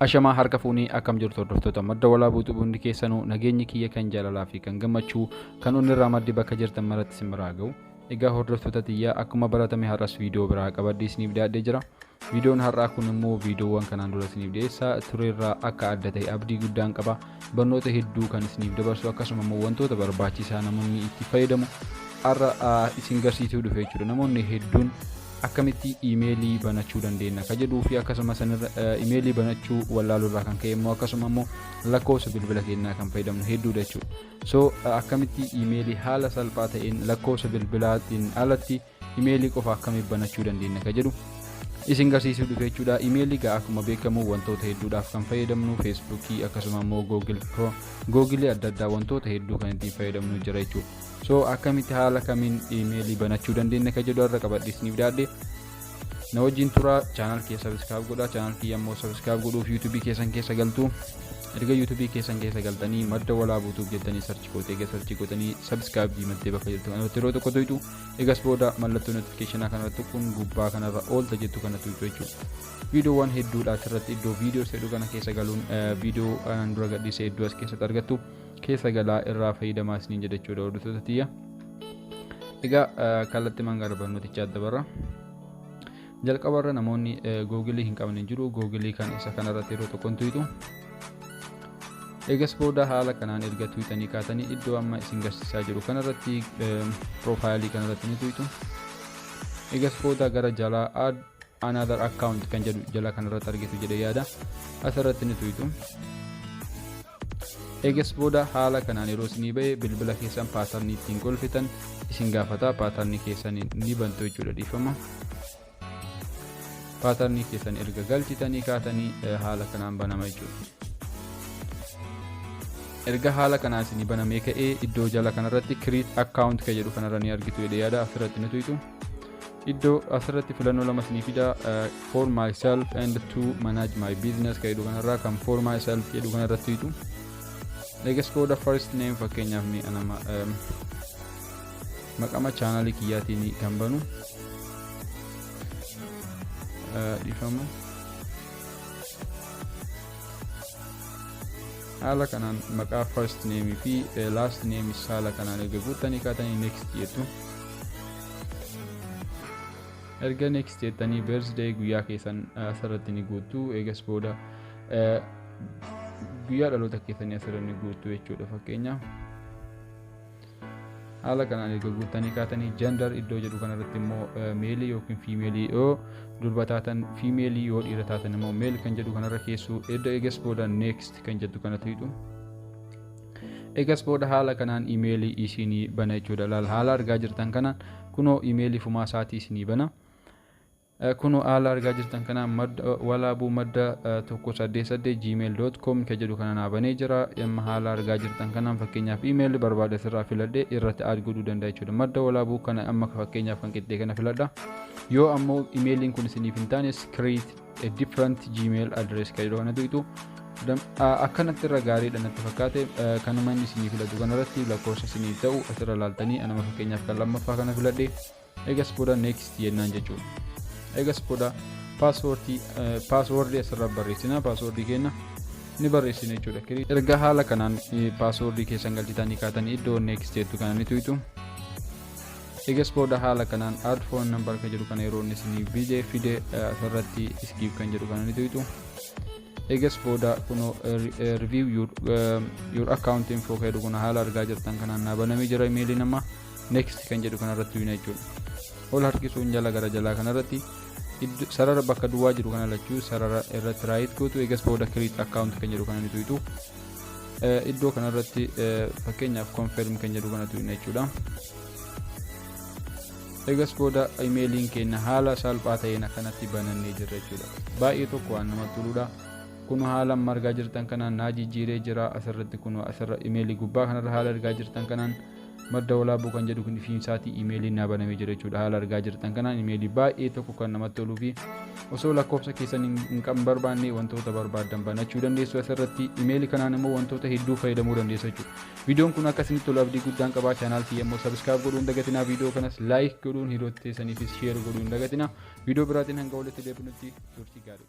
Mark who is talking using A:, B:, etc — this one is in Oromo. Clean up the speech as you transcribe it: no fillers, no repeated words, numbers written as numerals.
A: Ashamaa harka fuunii akkam jirtu hordoftoota madda walaabuu xubuundi keessanuu nageenyi kiyya kan jaalalaa fi kan gammachuu kan onni irraa maddi bakka jirtan maratti simbiraa ga'u. Egaa hordoftoota tiyyaa akkuma baratame har'as viidiyoo biraa qabadde isiniif dhiyaadhee jira. Viidiyoon har'aa kun immoo viidiyoowwan kanaan dura isiniif dhiyeessaa turerraa akka adda ta'e abdii guddaan qaba. Barnoota hedduu kan isiniif dabarsu akkasuma immoo wantoota barbaachisaa namoonni itti fayyadamu har'a isin garsiisuu dhufe jechuudha. Namoonni hedduun akkamitti iimeelii banachuu dandeenya ka jedhuu fi akkasuma iimeelii banachuu wallaalurraa kan ka'e immoo akkasuma immoo lakkoofsa bilbila keenyaa kan fayyadamnu hedduudha jechuudha. So akkamitti iimeelii haala salphaa ta'een lakkoofsa bilbilaatiin alatti iimeelii qofa akkamitti banachuu dandeenya ka jedhu isin garsiisuu dhufe jechuudha. Iimeelii gaa akkuma beekamu wantoota hedduudhaaf kan fayyadamnu feesbuukii akkasuma immoo googilii adda addaa wantoota hedduu kan ittiin fayyadamnu jira jechuudha. So akkamitti haala kamiin iimeelii banachuu dandeenya ka jedhu har'a qabadhe isiniif dhiyaadhe. Na wajjin tura channel keessa subscribe godhaa. Channel kiyya immoo subscribe godhuuf YouTube keessan keessa galtu. Erga YouTube keessan keessa galtanii madda walaabuutuuf jettanii search gootanii subscribe diimattee bakka jirtu kanatti yeroo tokko toytu egas booda mallattoo notification kanarratti kun gubbaa kanarra oolta jettu kanatti toytu jechuudha. Viidiyoowwan hedduudha asirratti iddoo viidiyoo sedhu kana keessa galuun viidiyoo kanaan dura gadhiise hedduu as keessatti argattu keessa galaa irraa fayyadamaa isiniin jedha jechuudha hordoftoota tiyya. Egaa kallattii mangaara barnootichaa adda barra. Jalqabarra namoonni googilii hin qabne jiru. Googilii kan isa kanarratti yeroo tokko toytu. Egas booda haala kanaan erga tuyitanii kaatanii iddoo amma isin garsiisaa jiru kanarratti profaayilii kanarratti ni tuytu. Egas booda gara jalaa add another account kan jedhu jala kanarratti argitu jedhee yaada asirratti ni tuytu. Egas booda haala kanaan yeroo isinii ba'e bilbila keessan paatarnii ittiin qolfitan isin gaafata. Paatarnii keessan ni bantu jechuudha dhiifama. Paatarnii keessan erga galchitanii kaatanii haala kanaan banama jechuudha. Erga haala kanaan isinii banamee ka'ee iddoo jala kanarratti create account kan jedhu kanarra ni argitu jedhee yaada asirratti ni tuytu. Iddoo asirratti filannoo lama isinii fida for myself and to manage my business kan jedhu kanarraa kan for myself jedhu kanarratti tuytu. Egas booda first name fakkeenyaaf ni anama maqama channelii kiyyaatiin kan banu dhiifama. Haala kanaan maqaa first name fi last name haala kanaan erga guuttanii kaatanii next jettu. Erga next jettanii birthday guyyaa keessan asirratti ni guuttu. Egas booda guyyaa dhaloota keessanii asirratti ni guuttu jechuudha fakkeenya. Haala kanaan erga guuttanii kaatanii gender iddoo jedhu kanarratti immoo meelii yookiin fiimeelii yoo durba taatan fiimeelii yoo dhiira taatan immoo meel kan jedhu kanarra keessu egas booda next kan jedhu kana tuytu. Egas booda haala kanaan iimeelii isinii bana jechuudha. Haala argaa jirtan kanaan kunoo iimeelii fumaa isaatii isinii bana. Kunoo haala argaa jirtan kanaan madda walaabuu madda 188 gmail.com kan jedhu kana banee jira. Amma haala argaa jirtan kanaan fakkeenyaaf iimeelii barbaade sirraa filadhee irratti add godhuu danda'a jechuudha. Madda walaabuu kana amma fakkeenyaaf kan qixxee kana filadha. Yoo ammoo iimeeliin kun isiniif hin taanes create a different gmail address kan jedhu kana tuytu. Akkanatti irra gaariidha natti fakkaate kanuma inni isinii filatu kanarratti lakkoofsa isinii ta'u asirra laaltanii anama fakkeenyaaf kan lammaffaa kana filadhee egas booda next jennaan jechuudha. Egas booda paaswoordii asirra barreessina. Paaswoordii keenya ni barreessina jechuudha. Erga haala kanaan paaswoordii keessan galchitanii kaatanii iddoo next jettu kana ni tuytu. Egas booda haala kanaan add phone number kan jedhu kana yeroo inni isinii fide asirratti skip kan jedhu kana ni tuytu. Egas booda kunoo review your account info kan jedhu kana haala argaa jirtan kanaan banamee jira iimeelii nama next kan jedhu kanarratti tuyna jechuudha. Ol harkisuun jala gara jalaa kanarratti sarara bakka duwwaa jiru kana lachuu sarara irratti right gootu. Egas booda create account kan jedhu kana ni tuytu. Iddoo kanarratti fakkeenyaaf confirm kan jedhu kana tuyna jechuudha. Egas booda iimeeliin keenya haala salphaa ta'een akkanatti banannee jirra jechuudha. Baay'ee tokko waan namatti toludha. Kun haala argaa jirtan kanaan naa jijjiiree jira asirratti kun asirra iimeelii gubbaa kanarra haala argaa jirtan kanaan madda walaabuu kan jedhu kun fiimsaatii iimeeliin naa banamee jira jechuudha. Haala argaa jirtan kanaan iimeelii baay'ee tokko kan namatti toluu fi osoo lakkoofsa keessan hin barbaanne wantoota barbaadan banachuu dandeessu asirratti. Iimeelii kanaan immoo wantoota hedduu fayyadamuu dandeessu jechuudha. Viidiyoon kun akkasinitti tola abdii guddaan qabaa. Channel kiyya immoo subscribe godhuun dagatinaa. Viidiyoo kanas like godhuun hiriyoota keessaniifis share godhuun dagatinaa. Viidiyoo biraatiin hanga walitti deebinutti turtii gaarii.